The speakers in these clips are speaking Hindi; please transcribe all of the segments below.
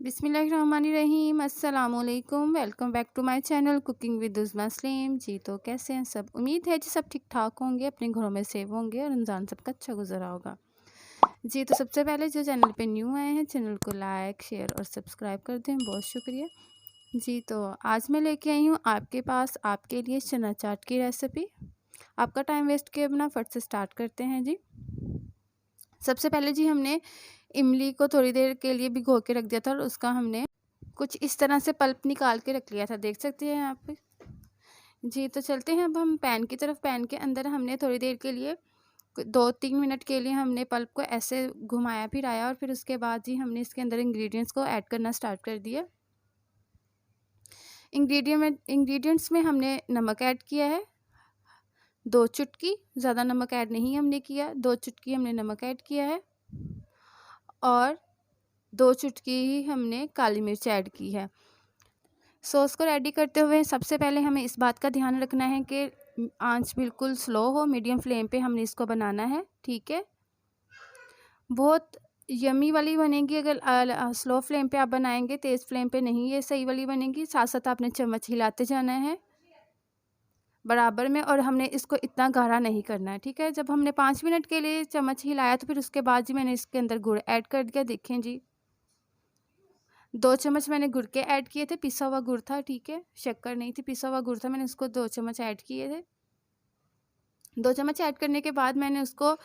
बिस्मिल्लाहिर्रहमानिर्रहीम अस्सलामुअलैकुम। Welcome back to my channel cooking with Uzma Saleem. जी तो कैसे हैं सब? उम्मीद है जी सब ठीक ठाक होंगे, अपने घरों में सेव होंगे और रमज़ान सबका अच्छा गुजरा होगा। जी तो सबसे पहले जो चैनल पे न्यू आए हैं, चैनल को लाइक शेयर और सब्सक्राइब कर दें, बहुत शुक्रिया। जी तो आज मैं लेके आई हूँ आपके पास आपके लिए चना चाट की रेसिपी। आपका टाइम वेस्ट किए बिना फट से स्टार्ट करते हैं जी। सबसे पहले जी हमने इमली को थोड़ी देर के लिए भिगो के रख दिया था और उसका हमने कुछ इस तरह से पल्प निकाल के रख लिया था, देख सकते हैं यहाँ पे। जी तो चलते हैं अब हम पैन की तरफ। पैन के अंदर हमने थोड़ी देर के लिए 2-3 मिनट के लिए हमने पल्प को ऐसे घुमाया फिराया और फिर उसके बाद जी हमने इसके अंदर इंग्रेडिएंट्स को ऐड करना स्टार्ट कर दिया। इंग्रेडिएंट्स में हमने नमक ऐड किया है 2 चुटकी, ज़्यादा नमक ऐड नहीं हमने किया, 2 चुटकी हमने नमक ऐड किया है और 2 चुटकी ही हमने काली मिर्च ऐड की है। सॉस को रेडी करते हुए सबसे पहले हमें इस बात का ध्यान रखना है कि आंच बिल्कुल स्लो हो, मीडियम फ्लेम पे हमने इसको बनाना है, ठीक है। बहुत यमी वाली बनेगी अगर स्लो फ्लेम पे आप बनाएंगे, तेज़ फ्लेम पे नहीं ये सही वाली बनेगी। साथ साथ आपने चम्मच हिलाते जाना है बराबर में और हमने इसको इतना गाढ़ा नहीं करना है, ठीक है। जब हमने 5 मिनट के लिए चम्मच हिलाया तो फिर उसके बाद जी मैंने इसके अंदर गुड़ ऐड कर दिया। देखें जी 2 चम्मच मैंने गुड़ के ऐड किए थे, पिसा हुआ गुड़ था, ठीक है, शक्कर नहीं थी, पिसा हुआ गुड़ था, मैंने उसको 2 चम्मच ऐड किए थे। 2 चम्मच ऐड करने के बाद मैंने उसको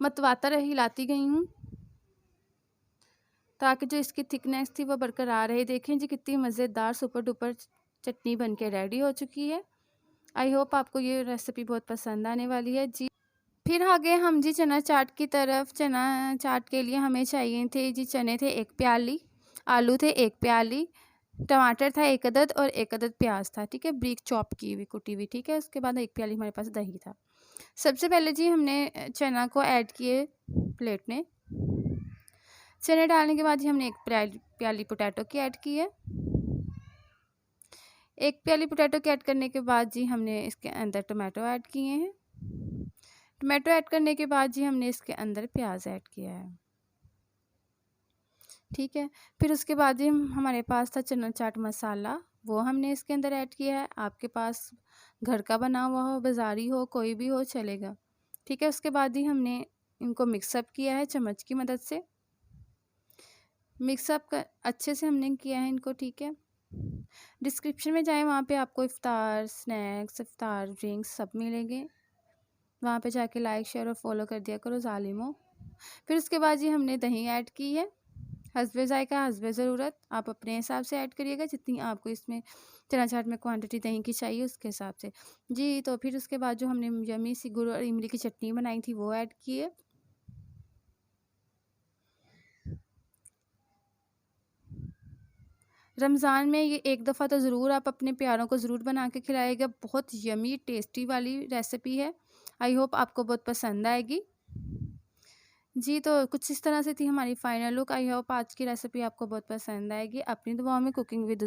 मतवाता रही हिलाती गई हूँ ताकि जो इसकी थिकनेस थी वो बरकरार रहे। देखें जी कितनी मज़ेदार सुपर डुपर चटनी बन के रेडी हो चुकी है। आई होप आपको ये रेसिपी बहुत पसंद आने वाली है जी। फिर आगे हम जी चना चाट की तरफ। चना चाट के लिए हमें चाहिए थे जी, चने थे 1 प्याली, आलू थे 1 प्याली, टमाटर था 1 अदद और 1 अदद प्याज था, ठीक है, ब्रीक चॉप की हुई कुटी हुई, ठीक है। उसके बाद 1 प्याली हमारे पास दही था। सबसे पहले जी हमने चना को ऐड किए प्लेट में। चने डालने के बाद जी हमने 1 प्याली पोटैटो की ऐड की है। 1 प्याली पोटैटो की ऐड करने के बाद जी हमने इसके अंदर टमाटो ऐड किए हैं। टमाटो ऐड करने के बाद जी हमने इसके अंदर प्याज ऐड किया है, ठीक है। फिर उसके बाद जी हमारे पास था चना चाट मसाला, वो हमने इसके अंदर ऐड किया है। आपके पास घर का बना हुआ हो, बाज़ारी हो, कोई भी हो चलेगा, ठीक है। उसके बाद ही हमने इनको मिक्सअप किया है चम्मच की मदद से। मिक्सअप कर अच्छे से हमने किया है इनको, ठीक है। डिस्क्रिप्शन में जाएँ, वहाँ पे आपको इफ्तार स्नैक्स, इफ्तार ड्रिंक्स सब मिलेंगे, वहाँ पे जाके लाइक शेयर और फॉलो कर दिया करो ज़ालिमों। फिर उसके बाद जी हमने दही ऐड की है, हस्बे ज़ायक़ा हस्बे ज़रूरत, आप अपने हिसाब से ऐड करिएगा जितनी आपको इसमें चना चाट में क्वांटिटी दही की चाहिए उसके हिसाब से जी। तो फिर उसके बाद जो हमने यमी सी गुड़ और इमली की चटनी बनाई थी वो ऐड की है। रमज़ान में ये एक दफ़ा तो ज़रूर आप अपने प्यारों को ज़रूर बना के खिलाइएगा, बहुत यमी टेस्टी वाली रेसिपी है। आई होप आपको बहुत पसंद आएगी जी। तो कुछ इस तरह से थी हमारी फाइनल लुक। आई होप आज की रेसिपी आपको बहुत पसंद आएगी। अपनी दुआओं में कुकिंग विद